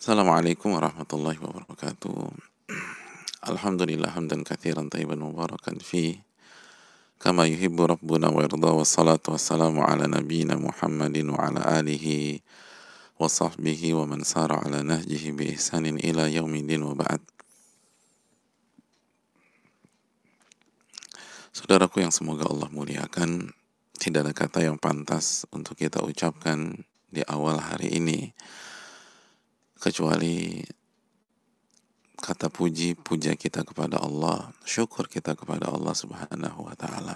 Assalamualaikum warahmatullahi wabarakatuh. Alhamdulillah hamdan katsiran tayyiban mubarakan fi kama yuhibbu rabbuna wa yarda, wassalatu wassalamu ala nabiyyina Muhammadin wa ala alihi wa sahbihi wa man sara ala nahjihi bi ihsanin ila yaumidin wa ba'd. Saudaraku yang semoga Allah muliakan, tidak ada kata yang pantas untuk kita ucapkan di awal hari ini kecuali kata puja kita kepada Allah, syukur kita kepada Allah Subhanahu wa taala.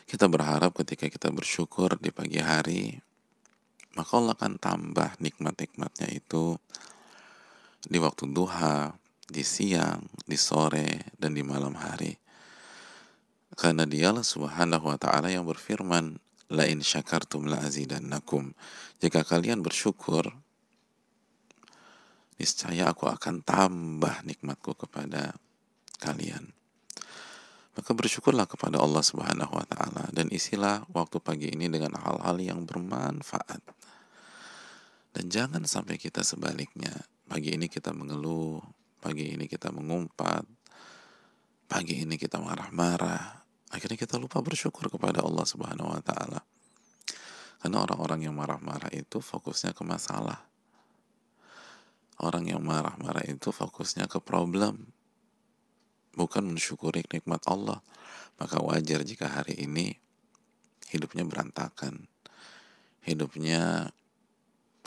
Kita berharap ketika kita bersyukur di pagi hari, maka Allah akan tambah nikmat-nikmatnya itu di waktu duha, di siang, di sore, dan di malam hari. Karena Dialah Subhanahu wa taala yang berfirman, la in syakartum la azidannakum. Jika kalian bersyukur, niscaya aku akan tambah nikmatku kepada kalian. Maka bersyukurlah kepada Allah Subhanahu wa taala dan isilah waktu pagi ini dengan hal-hal yang bermanfaat. Dan jangan sampai kita sebaliknya. Pagi ini kita mengeluh, pagi ini kita mengumpat, pagi ini kita marah-marah. Akhirnya kita lupa bersyukur kepada Allah Subhanahu wa taala. Karena orang-orang yang marah-marah itu fokusnya ke masalah. Orang yang marah-marah itu fokusnya ke problem, bukan mensyukuri nikmat Allah. Maka wajar jika hari ini hidupnya berantakan, hidupnya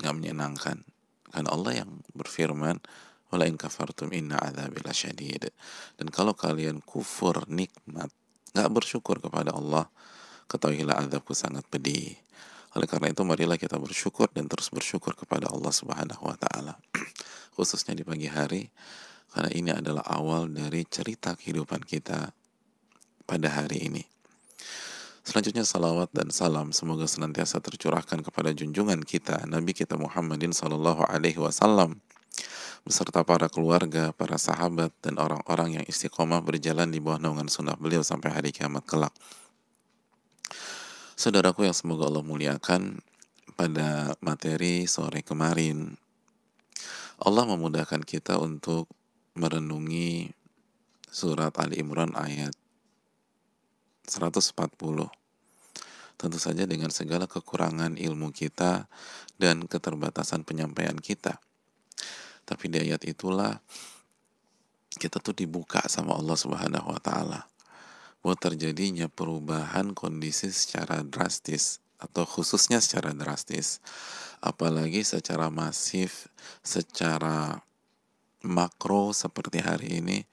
gak menyenangkan. Karena Allah yang berfirman, wala in kafartum inna adzabi lasyadid. Dan kalau kalian kufur nikmat, gak bersyukur kepada Allah, ketahuilah azabku sangat pedih. Oleh karena itu marilah kita bersyukur dan terus bersyukur kepada Allah Subhanahu wa taala. Khususnya di pagi hari, karena ini adalah awal dari cerita kehidupan kita pada hari ini. Selanjutnya salawat dan salam semoga senantiasa tercurahkan kepada junjungan kita Nabi kita Muhammadin sallallahu alaihi wasallam beserta para keluarga, para sahabat dan orang-orang yang istiqomah berjalan di bawah naungan sunnah beliau sampai hari kiamat kelak. Saudaraku yang semoga Allah muliakan, pada materi sore kemarin Allah memudahkan kita untuk merenungi surat Ali Imran ayat 140. Tentu saja dengan segala kekurangan ilmu kita dan keterbatasan penyampaian kita. Tapi di ayat itulah kita tuh dibuka sama Allah Subhanahu wa taala bahwa terjadinya perubahan kondisi secara drastis atau khususnya secara drastis, apalagi secara masif, secara makro seperti hari ini,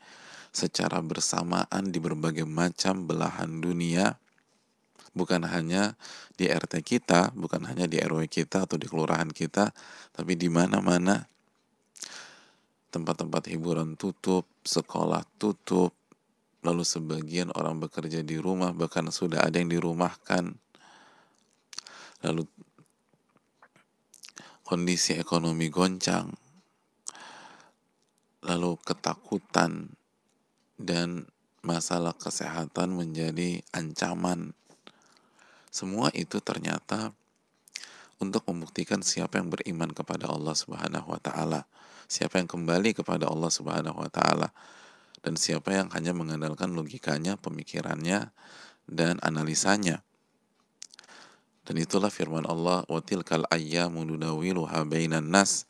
secara bersamaan di berbagai macam belahan dunia, bukan hanya di RT kita, bukan hanya di RW kita atau di kelurahan kita, tapi di mana-mana. Tempat-tempat hiburan tutup, sekolah tutup, lalu sebagian orang bekerja di rumah, bahkan sudah ada yang dirumahkan. Lalu kondisi ekonomi goncang, lalu ketakutan dan masalah kesehatan menjadi ancaman. Semua itu ternyata untuk membuktikan siapa yang beriman kepada Allah Subhanahu wa taala, siapa yang kembali kepada Allah Subhanahu wa taala, dan siapa yang hanya mengandalkan logikanya, pemikirannya, dan analisanya. Dan itulah firman Allah, wa tilkal ayyamu nudawiluha bainan nas.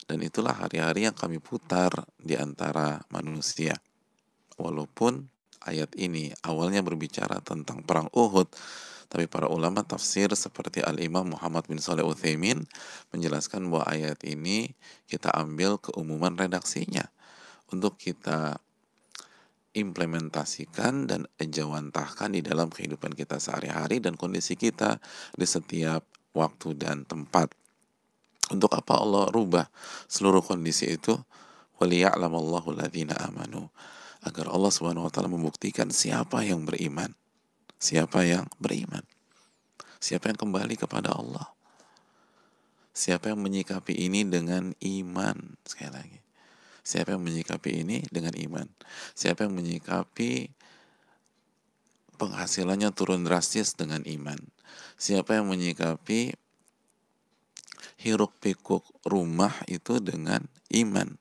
Dan itulah hari-hari yang kami putar di antara manusia. Walaupun ayat ini awalnya berbicara tentang perang Uhud, tapi para ulama tafsir seperti Al-Imam Muhammad bin Shalih Utsaimin menjelaskan bahwa ayat ini kita ambil keumuman redaksinya untuk kita implementasikan dan ejawantahkan di dalam kehidupan kita sehari-hari dan kondisi kita di setiap waktu dan tempat. Untuk apa Allah rubah seluruh kondisi itu? Waliya'lamallahu alladzina amanu, agar Allah Subhanahu wa taala membuktikan siapa yang beriman. Siapa yang beriman? Siapa yang kembali kepada Allah? Siapa yang menyikapi ini dengan iman? Sekali lagi, siapa yang menyikapi ini dengan iman? Siapa yang menyikapi penghasilannya turun drastis dengan iman? Siapa yang menyikapi Hiruk pikuk rumah itu dengan iman.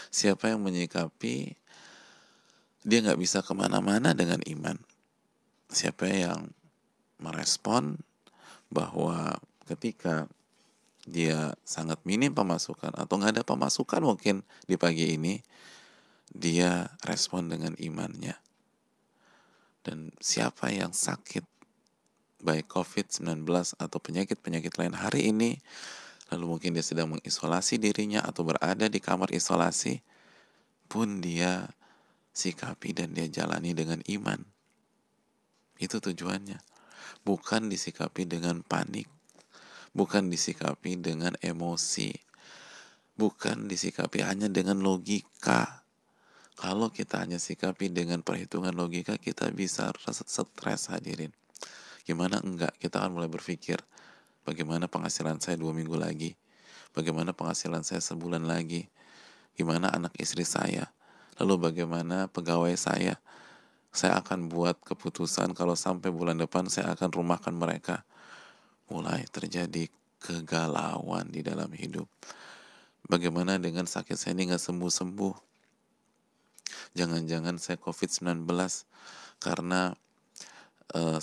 Siapa yang menyikapi dia nggak bisa kemana-mana dengan iman. Siapa yang merespon bahwa ketika dia sangat minim pemasukan atau nggak ada pemasukan mungkin di pagi ini, dia respon dengan imannya. Dan siapa yang sakit baik COVID-19 atau penyakit-penyakit lain hari ini, lalu mungkin dia sedang mengisolasi dirinya atau berada di kamar isolasi, pun dia sikapi dan dia jalani dengan iman. Itu tujuannya. Bukan disikapi dengan panik, bukan disikapi dengan emosi, bukan disikapi hanya dengan logika. Kalau kita hanya sikapi dengan perhitungan logika, kita bisa stres, hadirin. Gimana enggak, kita akan mulai berpikir, bagaimana penghasilan saya 2 minggu lagi, bagaimana penghasilan saya sebulan lagi, gimana anak istri saya, lalu bagaimana pegawai saya akan buat keputusan kalau sampai bulan depan saya akan rumahkan mereka. Mulai terjadi kegalauan di dalam hidup. Bagaimana dengan sakit saya ini nggak sembuh-sembuh? Jangan-jangan saya COVID-19 karena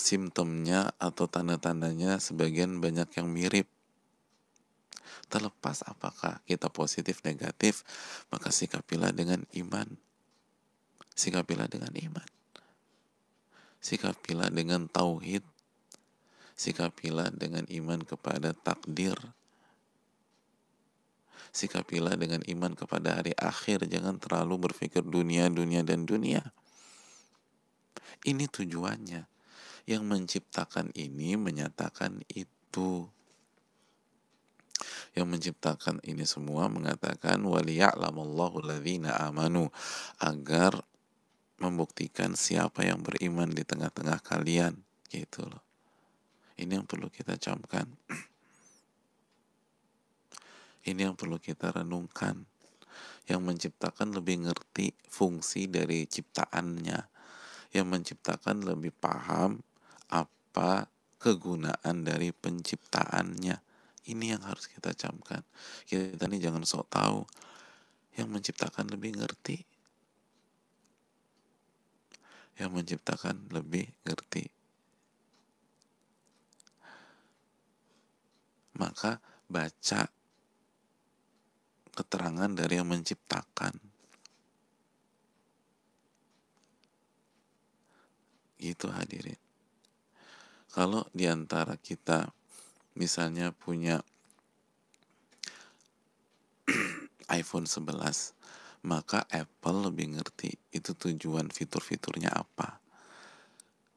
simptomnya atau tanda-tandanya sebagian banyak yang mirip. Terlepas apakah kita positif negatif, maka sikapilah dengan iman. Sikapilah dengan iman. Sikapilah dengan tauhid. Sikapilah dengan iman kepada takdir. Sikapilah dengan iman kepada hari akhir. Jangan terlalu berpikir dunia, dunia, dan dunia. Ini tujuannya. Yang menciptakan ini menyatakan itu. Yang menciptakan ini semua mengatakan waliya'lamallahu alladzina amanu, agar membuktikan siapa yang beriman di tengah-tengah kalian, gitu loh. Ini yang perlu kita camkan. Ini yang perlu kita renungkan. Yang menciptakan lebih ngerti fungsi dari ciptaannya. Yang menciptakan lebih paham apa kegunaan dari penciptaannya. Ini yang harus kita camkan. Kita ini jangan sok tahu. Yang menciptakan lebih ngerti. Yang menciptakan lebih ngerti. Maka baca keterangan dari yang menciptakan. Gitu hadirin. Kalau diantara kita misalnya punya iPhone 11, maka Apple lebih ngerti itu tujuan fitur-fiturnya apa.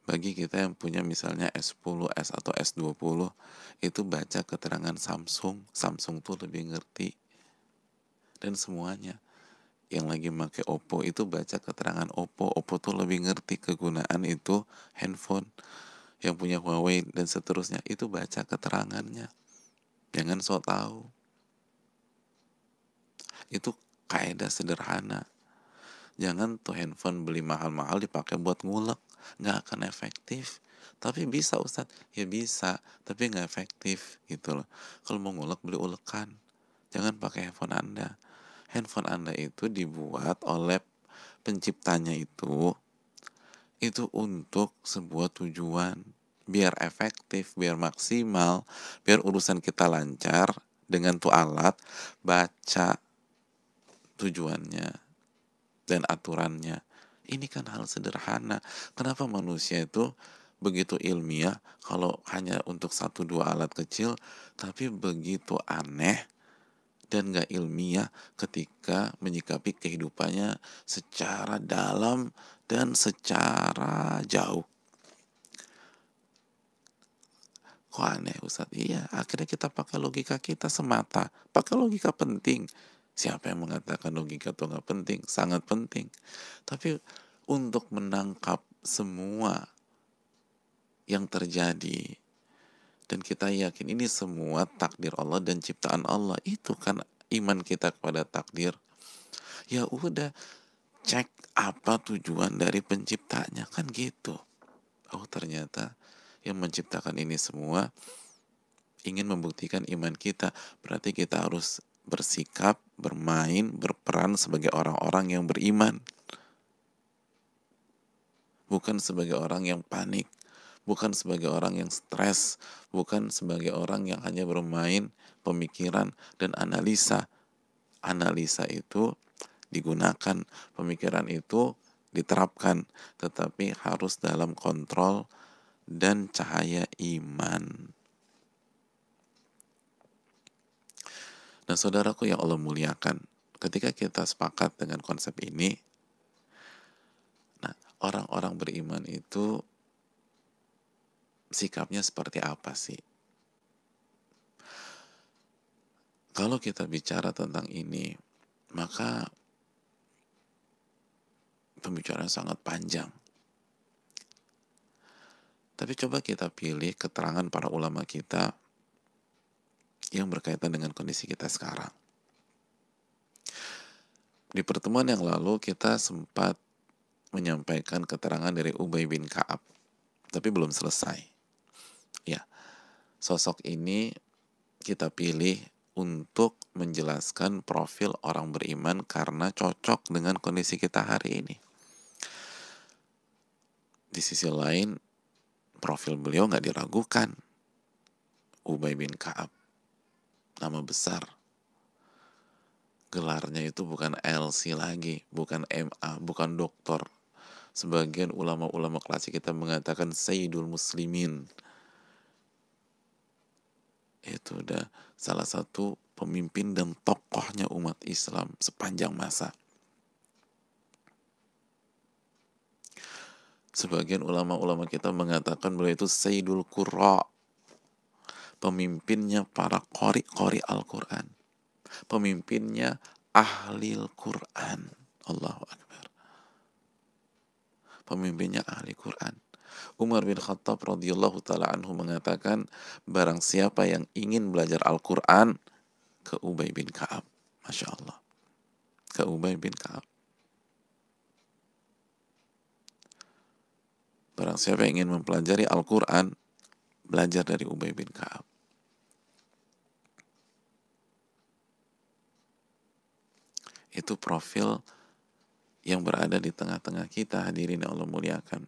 Bagi kita yang punya misalnya S10, S atau S20, itu baca keterangan Samsung. Samsung tuh lebih ngerti. Dan semuanya. Yang lagi pakai Oppo itu baca keterangan Oppo. Oppo tuh lebih ngerti kegunaan itu handphone. Yang punya Huawei dan seterusnya, itu baca keterangannya. Jangan sok tahu. Itu kaidah sederhana. Jangan tuh handphone beli mahal-mahal dipakai buat ngulek. Nggak akan efektif. Tapi bisa Ustadz, ya bisa, tapi nggak efektif gitu loh. Kalau mau ngulek beli ulekan, jangan pakai handphone Anda. Handphone Anda itu dibuat oleh penciptanya itu untuk sebuah tujuan, biar efektif, biar maksimal, biar urusan kita lancar. Dengan tuh alat, baca tujuannya dan aturannya. Ini kan hal sederhana. Kenapa manusia itu begitu ilmiah kalau hanya untuk 1-2 alat kecil, tapi begitu aneh dan gak ilmiah ketika menyikapi kehidupannya secara dalam dan secara jauh. Kok aneh Ustadz? Iya, akhirnya kita pakai logika kita semata. Pakai logika penting. Siapa yang mengatakan logika itu nggak penting? Sangat penting. Tapi untuk menangkap semua yang terjadi dan kita yakin ini semua takdir Allah dan ciptaan Allah, itu kan iman kita kepada takdir. Ya udah, cek apa tujuan dari penciptanya, kan gitu. Oh ternyata yang menciptakan ini semua ingin membuktikan iman kita, berarti kita harus bersikap, bermain, berperan sebagai orang-orang yang beriman, bukan sebagai orang yang panik, bukan sebagai orang yang stres, bukan sebagai orang yang hanya bermain pemikiran dan analisa. Analisa itu digunakan, pemikiran itu diterapkan, tetapi harus dalam kontrol dan cahaya iman. Nah, saudaraku yang Allah muliakan, ketika kita sepakat dengan konsep ini, nah, orang-orang beriman itu sikapnya seperti apa sih? Kalau kita bicara tentang ini, maka pembicaraan sangat panjang. Tapi coba kita pilih keterangan para ulama kita yang berkaitan dengan kondisi kita sekarang. Di pertemuan yang lalu kita sempat menyampaikan keterangan dari Ubay bin Ka'ab, tapi belum selesai. Ya, sosok ini kita pilih untuk menjelaskan profil orang beriman karena cocok dengan kondisi kita hari ini. Di sisi lain, profil beliau nggak diragukan. Ubay bin Ka'ab, nama besar. Gelarnya itu bukan LC lagi, bukan MA, bukan doktor. Sebagian ulama-ulama klasik kita mengatakan Sayyidul Muslimin. Itu udah salah satu pemimpin dan tokohnya umat Islam sepanjang masa. Sebagian ulama-ulama kita mengatakan beliau itu Sayyidul Qurra, pemimpinnya para qori Al-Quran, pemimpinnya ahli Al-Quran. Allahu Akbar. Pemimpinnya ahli Quran. Umar bin Khattab radhiyallahu taala anhu mengatakan, barang siapa yang ingin belajar Al-Quran, ke Ubay bin Ka'ab. Masya Allah. Ke Ubay bin Ka'ab. Barang siapa yang ingin mempelajari Al-Quran, belajar dari Ubay bin Ka'ab. Itu profil yang berada di tengah-tengah kita, hadirin yang Allah muliakan.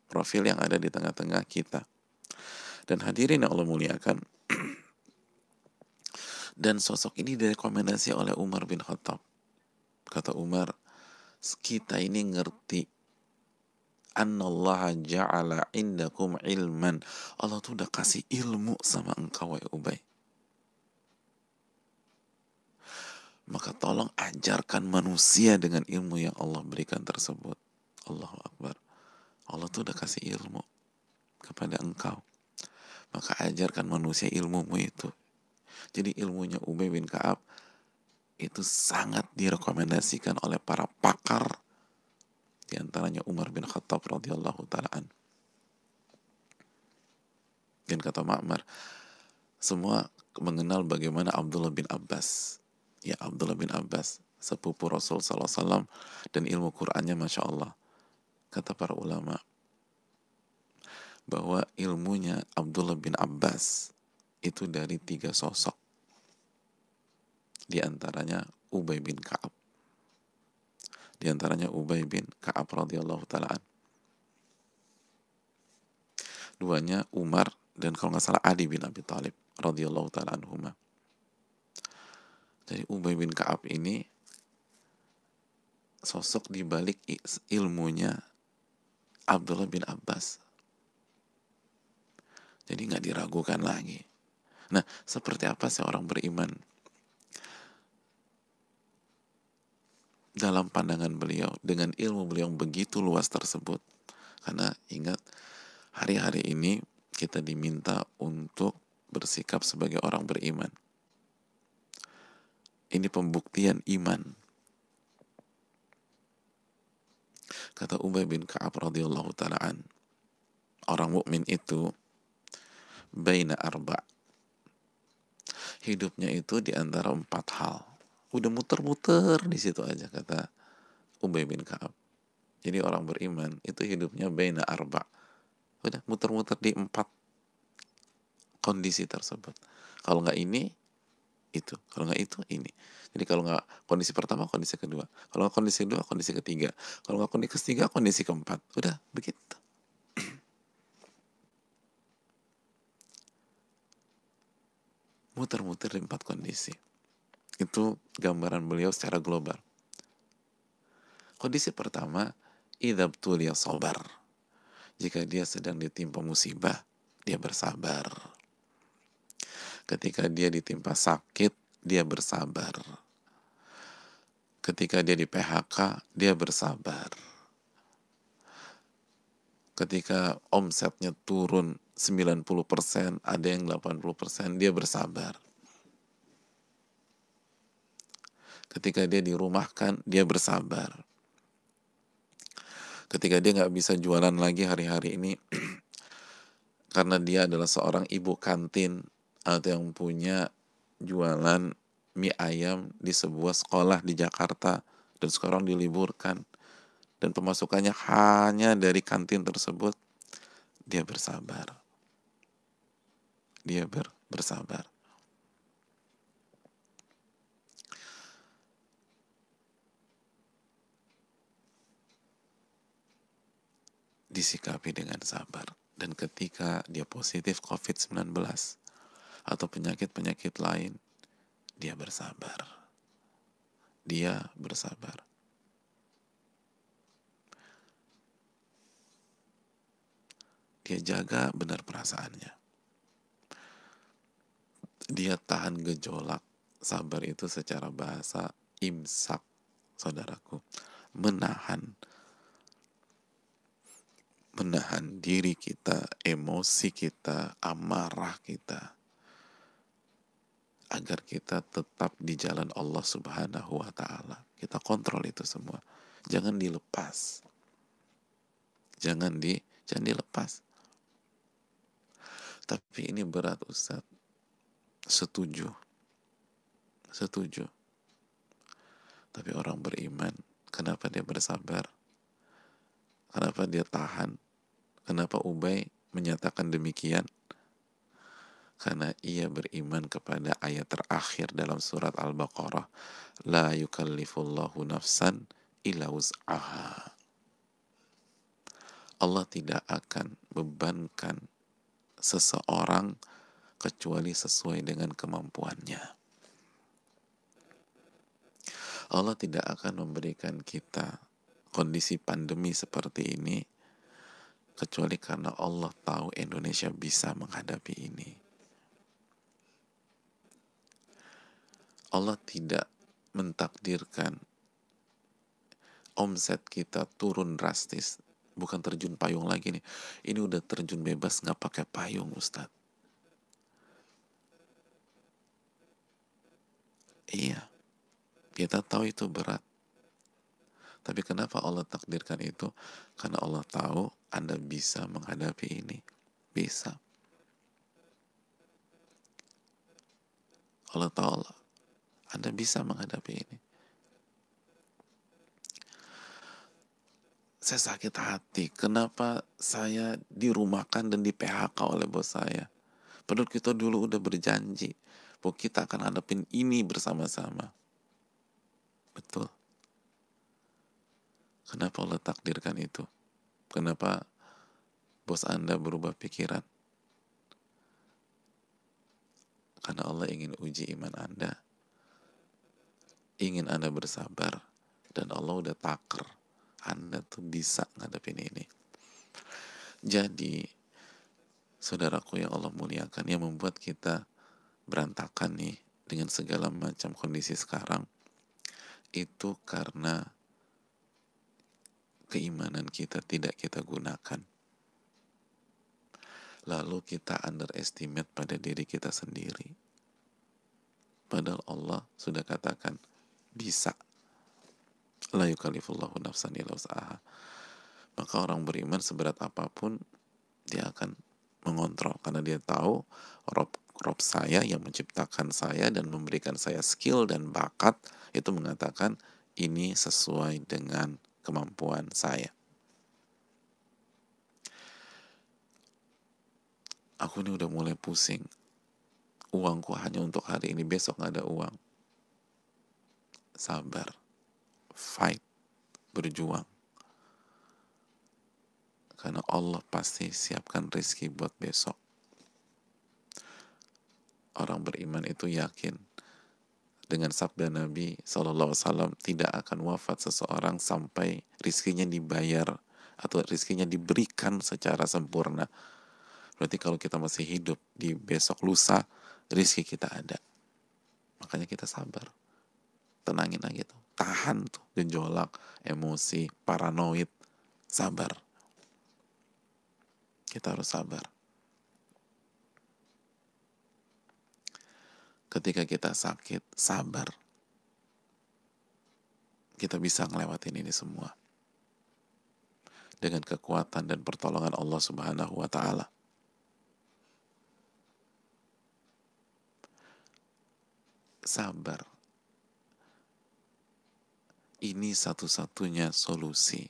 Profil yang ada di tengah-tengah kita. Dan hadirin yang Allah muliakan, dan sosok ini direkomendasi oleh Umar bin Khattab. Kata Umar, kita ini ngerti annallaha ja'ala indakum ilman. Allah tuh udah kasih ilmu sama engkau, wahai Ubay. Maka tolong ajarkan manusia dengan ilmu yang Allah berikan tersebut. Allahu Akbar. Allah tuh udah kasih ilmu kepada engkau. Maka ajarkan manusia ilmumu itu. Jadi ilmunya Ubay bin Ka'ab itu sangat direkomendasikan oleh para pakar, di antaranya Umar bin Khattab radhiyallahu ta'ala. Dan kata Ma'mar, semua mengenal bagaimana Abdullah bin Abbas. Ya, Abdullah bin Abbas, sepupu Rasul SAW, dan ilmu Qur'annya Masya Allah. Kata para ulama, bahwa ilmunya Abdullah bin Abbas itu dari 3 sosok. Di antaranya Ubay bin Ka'ab. Di antaranya Ubay bin Ka'ab radhiyallahu ta'ala. Duanya Umar dan kalau nggak salah Ali bin Abi Thalib radhiyallahu ta'ala anhuma. Jadi Ubay bin Ka'ab ini sosok di balik ilmunya Abdullah bin Abbas. Jadi nggak diragukan lagi. Nah, seperti apa sih orang beriman? Dalam pandangan beliau, dengan ilmu beliau yang begitu luas tersebut. Karena ingat, hari-hari ini kita diminta untuk bersikap sebagai orang beriman. Ini pembuktian iman. Kata Ubay bin Ka'ab radhiyallahu ta'ala, orang mukmin itu baina arba'. Hidupnya itu di antara 4 hal. Udah muter-muter di situ aja, kata Ubay bin Ka'ab. Jadi orang beriman itu hidupnya baina arba'. Udah muter-muter di 4 kondisi tersebut. Kalau nggak ini, itu. Kalau nggak itu, ini. Jadi kalau nggak kondisi pertama, kondisi kedua. Kalau nggak kondisi kedua, kondisi ketiga. Kalau nggak kondisi ketiga, kondisi keempat. Udah, begitu. Muter-muter di 4 kondisi. Itu gambaran beliau secara global. Kondisi pertama, idza btuliya sabar. Jika dia sedang ditimpa musibah, dia bersabar. Ketika dia ditimpa sakit, dia bersabar. Ketika dia di PHK, dia bersabar. Ketika omsetnya turun 90%, ada yang 80%, dia bersabar. Ketika dia dirumahkan, dia bersabar. Ketika dia nggak bisa jualan lagi hari-hari ini, karena dia adalah seorang ibu kantin atau yang punya jualan mie ayam di sebuah sekolah di Jakarta dan sekarang diliburkan dan pemasukannya hanya dari kantin tersebut, dia bersabar. Dia bersabar. Disikapi dengan sabar. Dan ketika dia positif COVID-19 atau penyakit-penyakit lain, dia bersabar. Dia bersabar. Dia jaga benar perasaannya. Dia tahan gejolak. Sabar itu secara bahasa imsak, saudaraku. Menahan diri kita, emosi kita, amarah kita, agar kita tetap di jalan Allah Subhanahu wa Ta'ala. Kita kontrol itu semua. Jangan dilepas. Jangan dilepas. Tapi ini berat, Ustaz. Setuju. Tapi orang beriman, kenapa dia bersabar? Kenapa dia tahan? Kenapa Ubay menyatakan demikian? Karena ia beriman kepada ayat terakhir dalam surat Al-Baqarah, la yukallifullahu nafsan illa wus'aha. Allah tidak akan bebankan seseorang kecuali sesuai dengan kemampuannya. Allah tidak akan memberikan kita kondisi pandemi seperti ini kecuali karena Allah tahu Indonesia bisa menghadapi ini. Allah tidak mentakdirkan omset kita turun drastis. Bukan terjun payung lagi nih. Ini udah terjun bebas nggak pakai payung, Ustadz. Iya, kita tahu itu berat. Tapi kenapa Allah takdirkan itu? Karena Allah tahu Anda bisa menghadapi ini. Bisa. Allah tahu Anda bisa menghadapi ini. Saya sakit hati. Kenapa saya dirumahkan dan di PHK oleh bos saya? Padahal kita dulu udah berjanji bahwa kita akan hadapin ini bersama-sama. Betul. Kenapa Allah takdirkan itu? Kenapa bos Anda berubah pikiran? Karena Allah ingin uji iman Anda. Ingin Anda bersabar. Dan Allah udah taker. Anda tuh bisa ngadepin ini. Jadi, saudaraku yang Allah muliakan, yang membuat kita berantakan nih dengan segala macam kondisi sekarang, itu karena keimanan kita tidak kita gunakan. Lalu kita underestimate pada diri kita sendiri. Padahal Allah sudah katakan bisa. La yukallifullahu nafsan illa wus'aha. Maka orang beriman seberat apapun dia akan mengontrol karena dia tahu Rob saya yang menciptakan saya dan memberikan saya skill dan bakat itu mengatakan ini sesuai dengan kemampuan saya. Aku ini udah mulai pusing. Uangku hanya untuk hari ini, besok nggak ada uang. Sabar, fight, berjuang. Karena Allah pasti siapkan rezeki buat besok. Orang beriman itu yakin dengan sabda Nabi SAW, tidak akan wafat seseorang sampai rizkinya dibayar atau rizkinya diberikan secara sempurna. Berarti kalau kita masih hidup di besok lusa, rizki kita ada. Makanya kita sabar, tenangin aja tuh, tahan tuh gejolak, emosi, paranoid, sabar. Kita harus sabar. Ketika kita sakit, sabar. Kita bisa ngelewatin ini semua dengan kekuatan dan pertolongan Allah Subhanahu wa Ta'ala. Sabar, ini satu-satunya solusi.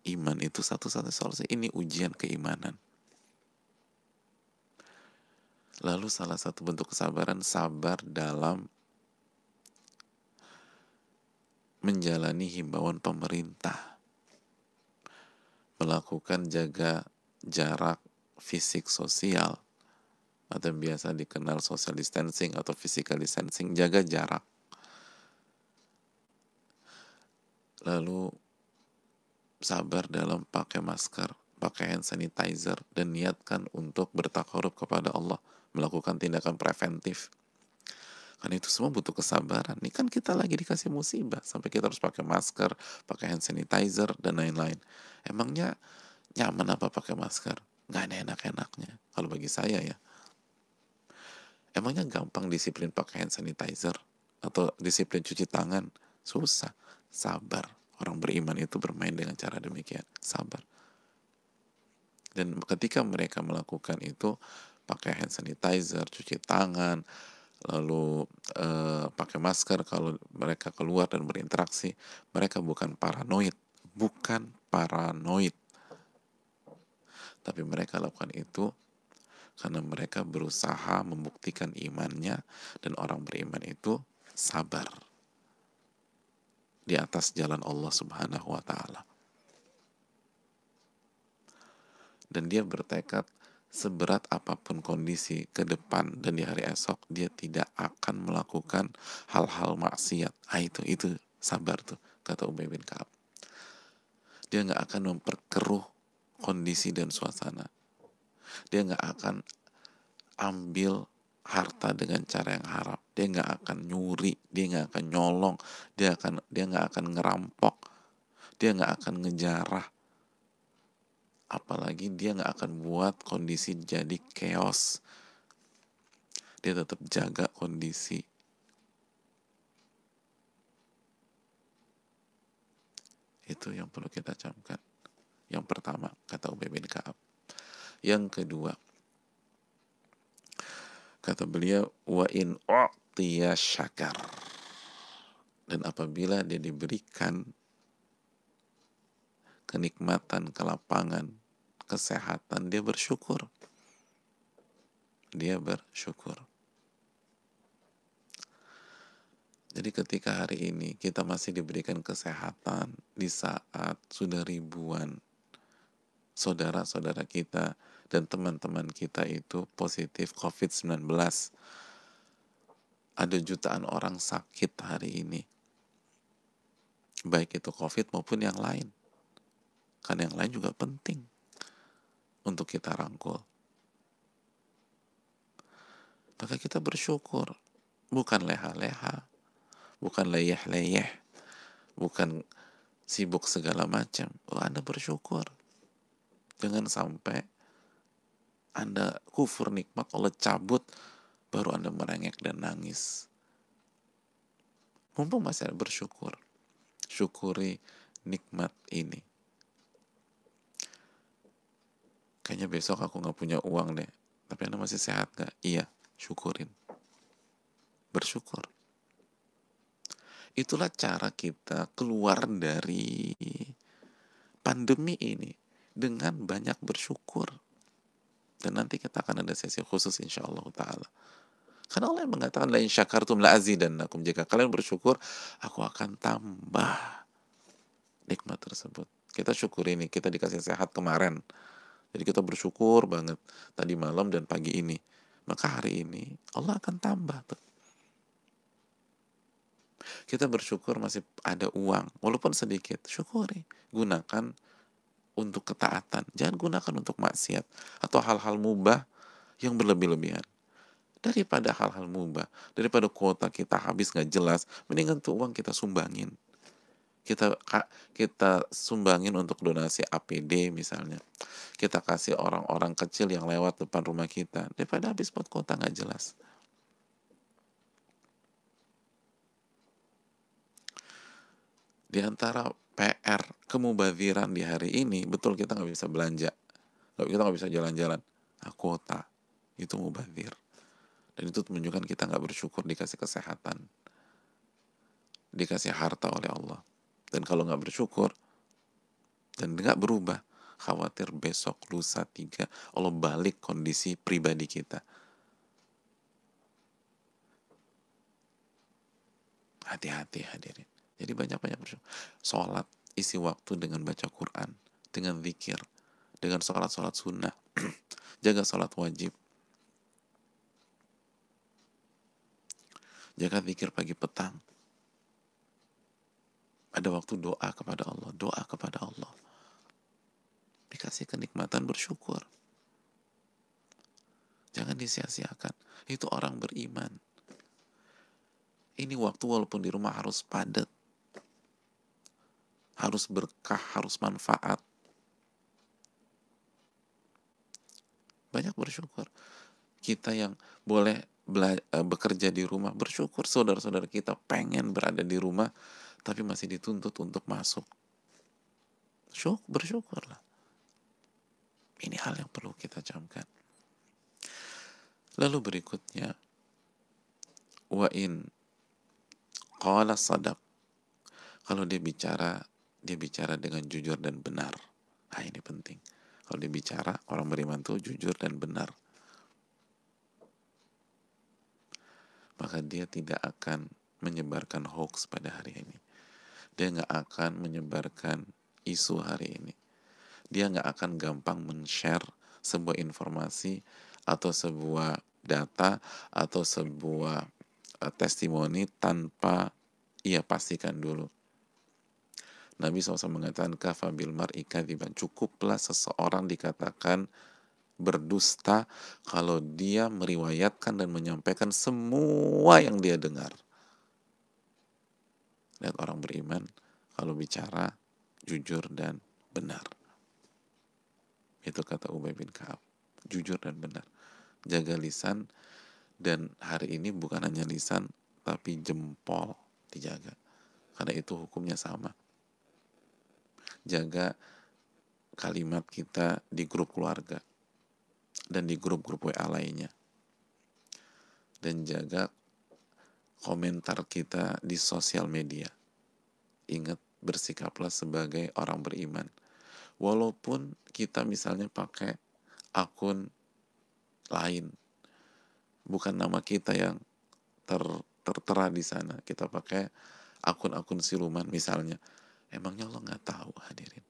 Iman itu satu-satunya solusi. Ini ujian keimanan. Lalu salah satu bentuk kesabaran, sabar dalam menjalani himbauan pemerintah, melakukan jaga jarak fisik sosial, atau yang biasa dikenal social distancing atau physical distancing, jaga jarak. Lalu sabar dalam pakai masker, pakai hand sanitizer, dan niatkan untuk bertakarub kepada Allah, melakukan tindakan preventif. Kan itu semua butuh kesabaran. Ini kan kita lagi dikasih musibah sampai kita harus pakai masker, pakai hand sanitizer, dan lain-lain. Emangnya nyaman apa pakai masker? Nggak ada enak-enaknya. Kalau bagi saya ya. Emangnya gampang disiplin pakai hand sanitizer? Atau disiplin cuci tangan? Susah. Sabar. Orang beriman itu bermain dengan cara demikian. Sabar. Dan ketika mereka melakukan itu, pakai hand sanitizer, cuci tangan, lalu pakai masker kalau mereka keluar dan berinteraksi, mereka bukan paranoid, tapi mereka lakukan itu karena mereka berusaha membuktikan imannya, dan orang beriman itu sabar di atas jalan Allah Subhanahu wa Ta'ala. Dan dia bertekad seberat apapun kondisi ke depan dan di hari esok, dia tidak akan melakukan hal-hal maksiat. Itu sabar tuh, kata Ubay bin Ka'ab. Dia nggak akan memperkeruh kondisi dan suasana. Dia nggak akan ambil harta dengan cara yang haram. Dia nggak akan nyuri, dia nggak akan nyolong, dia nggak akan ngerampok, dia nggak akan ngejarah. Apalagi dia nggak akan buat kondisi jadi chaos. Dia tetap jaga kondisi. Itu yang perlu kita camkan. Yang pertama, kata Ubay bin Ka'ab. Yang kedua, kata beliau, wa in u'tiya syakar. Dan apabila dia diberikan kenikmatan, kelapangan, kesehatan, dia bersyukur. Dia bersyukur. Jadi ketika hari ini kita masih diberikan kesehatan, di saat sudah ribuan saudara-saudara kita dan teman-teman kita itu positif COVID-19, ada jutaan orang sakit hari ini, baik itu COVID maupun yang lain. Karena yang lain juga penting untuk kita rangkul. Maka kita bersyukur, bukan leha-leha, bukan leyeh-leyeh, bukan sibuk segala macam. Anda bersyukur. Jangan sampai Anda kufur nikmat Allah cabut, baru Anda merengek dan nangis. Mumpung masih ada, bersyukur. Syukuri nikmat ini. Kayaknya besok aku gak punya uang deh, tapi Anda masih sehat gak? Iya, syukurin. Bersyukur. Itulah cara kita keluar dari pandemi ini, dengan banyak bersyukur. Dan nanti kita akan ada sesi khusus insya Allah ta'ala. Karena Allah yang mengatakan, la in syakartum la azidannakum. Jika kalian bersyukur, aku akan tambah nikmat tersebut. Kita syukur ini, kita dikasih sehat kemarin. Jadi kita bersyukur banget tadi malam dan pagi ini. Maka hari ini Allah akan tambah tuh. Kita bersyukur masih ada uang, walaupun sedikit. Syukuri. Gunakan untuk ketaatan. Jangan gunakan untuk maksiat atau hal-hal mubah yang berlebih-lebihan. Daripada hal-hal mubah, daripada kuota kita habis nggak jelas, mendingan tuh uang kita sumbangin. Kita sumbangin untuk donasi APD misalnya. Kita kasih orang-orang kecil yang lewat depan rumah kita, daripada habis buat kuota nggak jelas. Di antara PR kemubaziran di hari ini, betul kita nggak bisa belanja, kita nggak bisa jalan-jalan. Nah, kuota itu mubazir, dan itu menunjukkan kita nggak bersyukur dikasih kesehatan, dikasih harta oleh Allah. Dan kalau nggak bersyukur dan nggak berubah, khawatir besok, lusa, 3 Allah balik kondisi pribadi kita. Hati-hati hadirin. Jadi banyak-banyak bersyukur. Sholat, isi waktu dengan baca Quran, dengan zikir, dengan sholat-sholat sunnah. Jaga sholat wajib. Jaga zikir pagi petang. Ada waktu doa kepada Allah. Doa kepada Allah. Dikasih kenikmatan bersyukur. Jangan disia-siakan. Itu orang beriman. Ini waktu walaupun di rumah harus padat. Harus berkah, harus manfaat. Banyak bersyukur. Kita yang boleh bekerja di rumah, bersyukur saudara-saudara kita pengen berada di rumah, tapi masih dituntut untuk masuk. Bersyukurlah. Ini hal yang perlu kita camkan. Lalu berikutnya, wa in qala sadaq. Kalau dia bicara dengan jujur dan benar. Nah, ini penting. Kalau dia bicara, orang beriman itu jujur dan benar. Maka dia tidak akan menyebarkan hoax pada hari ini. Dia nggak akan menyebarkan isu hari ini. Dia nggak akan gampang men-share sebuah informasi atau sebuah data atau sebuah testimoni tanpa ia pastikan dulu. Nabi SAW mengatakan, kafa bil mar'i kadziban. Cukuplah seseorang dikatakan berdusta kalau dia meriwayatkan dan menyampaikan semua yang dia dengar. Lihat orang beriman kalau bicara jujur dan benar. Itu kata Ubay bin Ka'ab. Jujur dan benar. Jaga lisan, dan hari ini bukan hanya lisan tapi jempol dijaga. Karena itu hukumnya sama. Jaga kalimat kita di grup keluarga dan di grup-grup WA lainnya. Dan jaga komentar kita di sosial media. Ingat, bersikaplah sebagai orang beriman. Walaupun kita misalnya pakai akun lain, bukan nama kita yang tertera di sana, kita pakai akun-akun siluman misalnya. Emangnya Allah nggak tahu hadirin?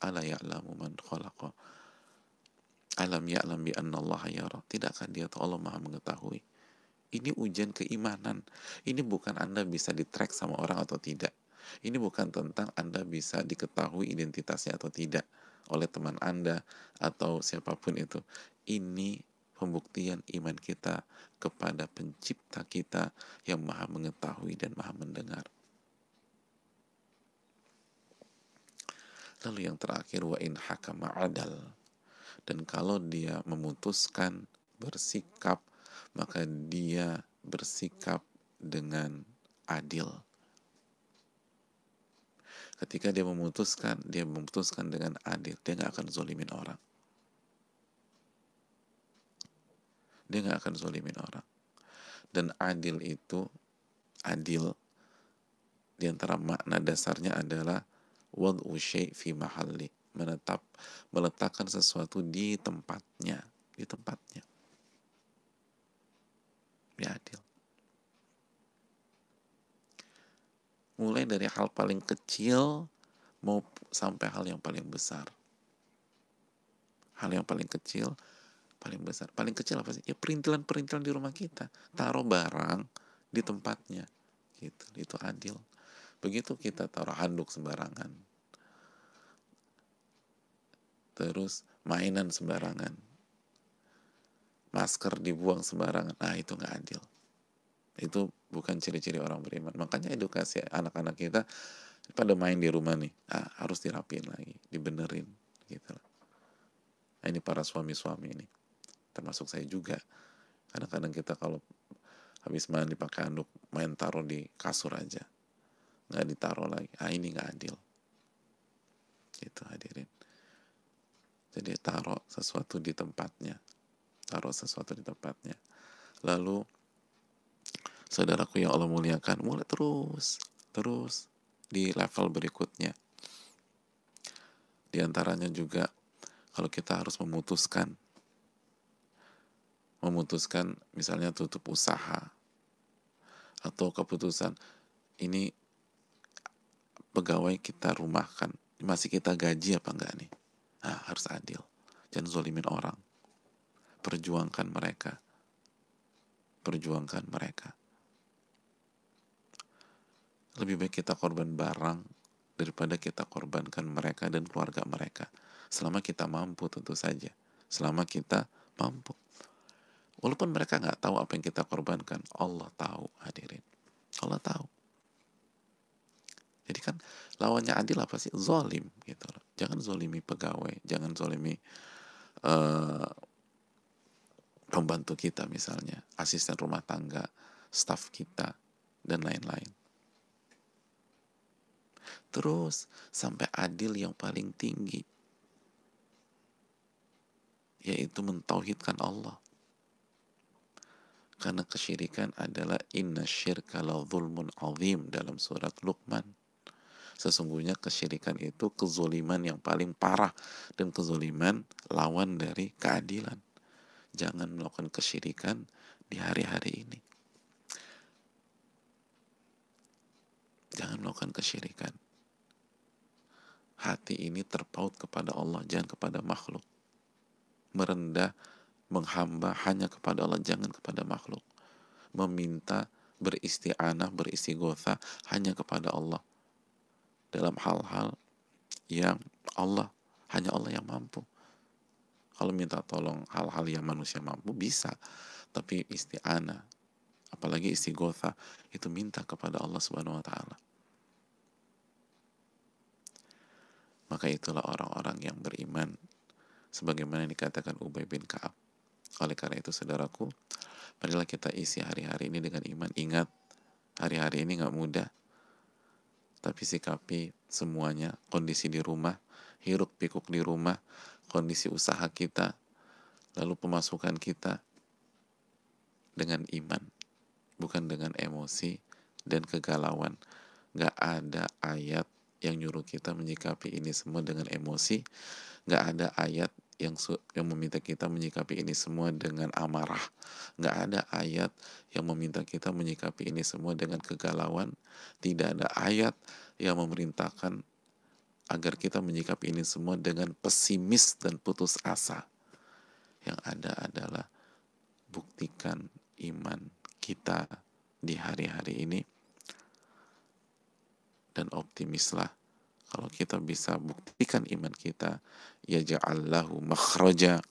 Ala ya'lamu man khalaqa. Alam ya'lam bi annallaha yara. Tidakkah dia tahu Allah Maha mengetahui? Ini ujian keimanan. Ini bukan Anda bisa di-track sama orang atau tidak. Ini bukan tentang Anda bisa diketahui identitasnya atau tidak oleh teman Anda atau siapapun itu. Ini pembuktian iman kita kepada pencipta kita yang Maha mengetahui dan Maha mendengar. Lalu yang terakhir, wa in hakama adal. Dan kalau dia memutuskan bersikap, maka dia bersikap dengan adil. Ketika dia memutuskan dengan adil. Dia nggak akan zolimin orang. Dia nggak akan zolimin orang. Dan adil itu, di antara makna dasarnya adalah wad'u syai' fi mahalli, meletakkan sesuatu di tempatnya. di tempatnya. Dia adil. Mulai dari hal paling kecil mau sampai hal yang paling besar. Hal yang paling kecil, paling besar. Paling kecil apa sih? Ya perintilan-perintilan di rumah kita. Taruh barang di tempatnya. Gitu. Itu adil. Begitu kita taruh handuk sembarangan. Terus mainan sembarangan. Masker dibuang sembarangan. Nah, itu nggak adil. Itu bukan ciri-ciri orang beriman. Makanya edukasi anak-anak kita pada main di rumah nih, harus dirapiin lagi, dibenerin gitu. Nah, ini para suami-suami ini, termasuk saya juga. Kadang-kadang kita kalau habis mandi pakai handuk, main taruh di kasur aja, nggak ditaruh lagi. Ini nggak adil. Gitu hadirin. Jadi taruh sesuatu di tempatnya. Taruh sesuatu di tempatnya. Lalu saudaraku yang Allah muliakan, mulai terus di level berikutnya. Di antaranya juga kalau kita harus memutuskan misalnya tutup usaha, atau keputusan ini pegawai kita rumahkan, masih kita gaji apa enggak nih? Harus adil. Jangan zolimin orang. Perjuangkan mereka. Lebih baik kita korban barang daripada kita korbankan mereka dan keluarga mereka. Selama kita mampu, tentu saja. Selama kita mampu. Walaupun mereka nggak tahu apa yang kita korbankan, Allah tahu, hadirin. Allah tahu. Jadi kan lawannya adil apa sih? Zolim gitu loh. Jangan zolimi pegawai, jangan zolimi pembantu kita misalnya, asisten rumah tangga, staf kita, dan lain-lain. Terus sampai adil yang paling tinggi, yaitu mentauhidkan Allah. Karena kesyirikan adalah inna syirka la zulmun azim dalam surat Luqman. Sesungguhnya kesyirikan itu kezoliman yang paling parah dan kezoliman lawan dari keadilan. Jangan melakukan kesyirikan di hari-hari ini. Jangan melakukan kesyirikan. Hati ini terpaut kepada Allah, jangan kepada makhluk. Merendah, menghamba hanya kepada Allah, jangan kepada makhluk. Meminta, beristi'anah, beristighotsah hanya kepada Allah. Dalam hal-hal yang hanya Allah yang mampu. Kalau minta tolong hal-hal yang manusia mampu bisa, tapi isti'anah, apalagi istighotsah, itu minta kepada Allah Subhanahu wa taala. Maka itulah orang-orang yang beriman sebagaimana dikatakan Ubay bin Ka'ab. Oleh karena itu saudaraku, marilah kita isi hari-hari ini dengan iman. Ingat, hari-hari ini gak mudah, tapi sikapi semuanya, kondisi di rumah, hiruk pikuk di rumah, kondisi usaha kita, lalu pemasukan kita, dengan iman, bukan dengan emosi dan kegalauan. Gak ada ayat yang nyuruh kita menyikapi ini semua dengan emosi. Gak ada ayat yang meminta kita menyikapi ini semua dengan amarah. Gak ada ayat yang meminta kita menyikapi ini semua dengan kegalauan. Tidak ada ayat yang memerintahkan agar kita menyikapi ini semua dengan pesimis dan putus asa. Yang ada adalah buktikan iman kita di hari-hari ini, dan optimislah. Kalau kita bisa buktikan iman kita, yaj'allahu makhraja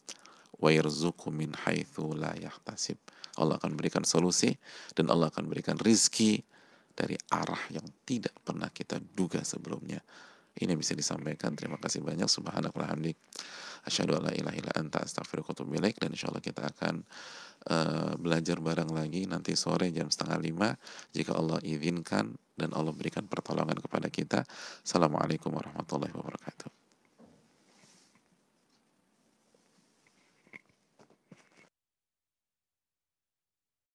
wa yarzuqhu min haitsu la yahtasib. Allah akan berikan solusi dan Allah akan berikan rizki dari arah yang tidak pernah kita duga sebelumnya. Ini bisa disampaikan. Terima kasih banyak. Subhanakallahumma hamdik, asyhadu an la ilaha illa anta, astaghfiruka wa atubu ilaik. Dan insyaallah kita akan belajar bareng lagi nanti sore jam 4:30 jika Allah izinkan dan Allah berikan pertolongan kepada kita. Assalamualaikum warahmatullahi wabarakatuh.